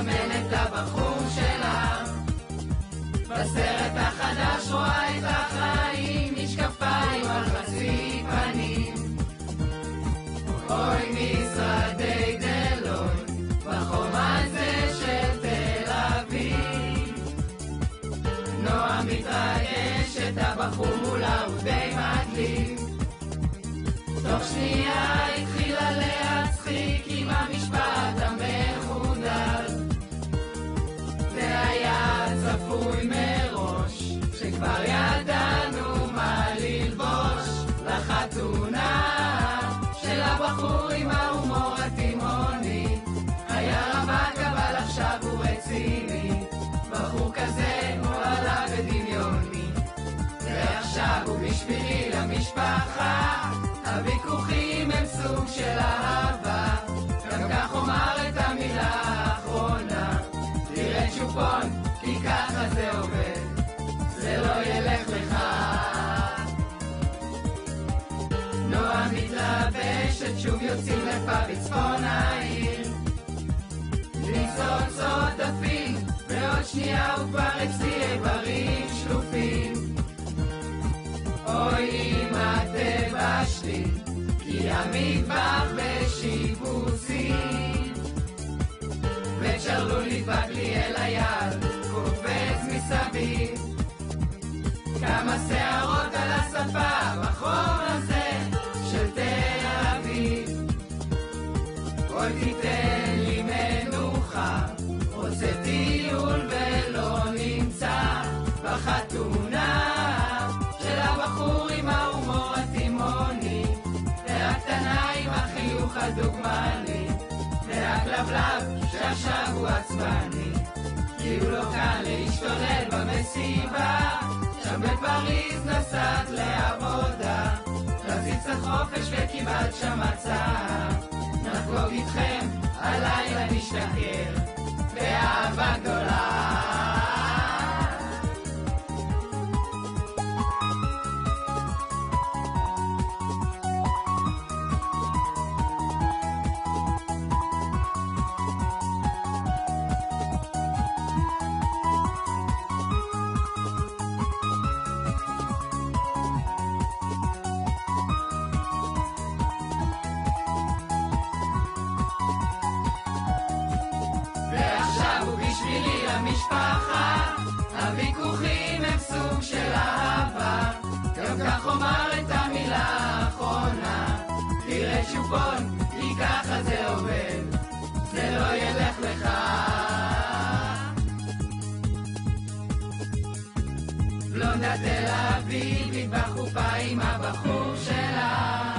מסמנת לבחור שלה. בסרט החדש רואה את החיים, משקפיים על חצי פנים. אוי משרדי דלויט, בחום הזה של תל אביב. נועה מתרגשת, הבחור מולה הוא די מדליק. תוך שנייה התחילה להצחיק עם המשפט המחודד. זה היה צפוי מראש, שכבר ידענו מה ללבוש לחתונה של הבחור עם ההומור התימוני. היה רווק אבל עכשיו הוא רציני, בחור כזה הוא עלה בדמיוני. ועכשיו הוא בשבילי למשפחה, הוויכוחים הם סוג של אהבה. גם כך אומר את המילה האחרונה, תראה צ'ופון, כי ככה זה עובד, זה לא ילך לך. נועה מתלבשת, שוב יוצאים לפאב בצפון העיר, לצעוד עפים, ועוד שנייה הוא כבר אצלי איברים שלופים. אוי אמא תבשלי, כי המטבח בשיפוצים, וצ'רלול נדבק לי אל היד, קופץ מסביב. כמה שערות על השפה בחום הזה של תל אביב. אוי תיתן לי מנוחה, רוצה טיול ולא נמצא בחתונה של הבחור עם ההומור התימוני, והקטנה עם החיוך הדוגמני, והכלבלב שעכשיו הוא עצבני, כי הוא לא קל להשתולל במסיבה. שם בפריז נסעת לעבודה, רצית קצת חופש וקיבלת שם הצעה. נחגוג איתכם הלילה נשתכר באהבה גדולה. המשפחה, הוויכוחים הם סוג של אהבה. גם כך אומר את המילה האחרונה, תראה צ'ופון, כי ככה זה עובד, זה לא ילך לך. בלונדה תל אביבית בחופה עם הבחור שלה,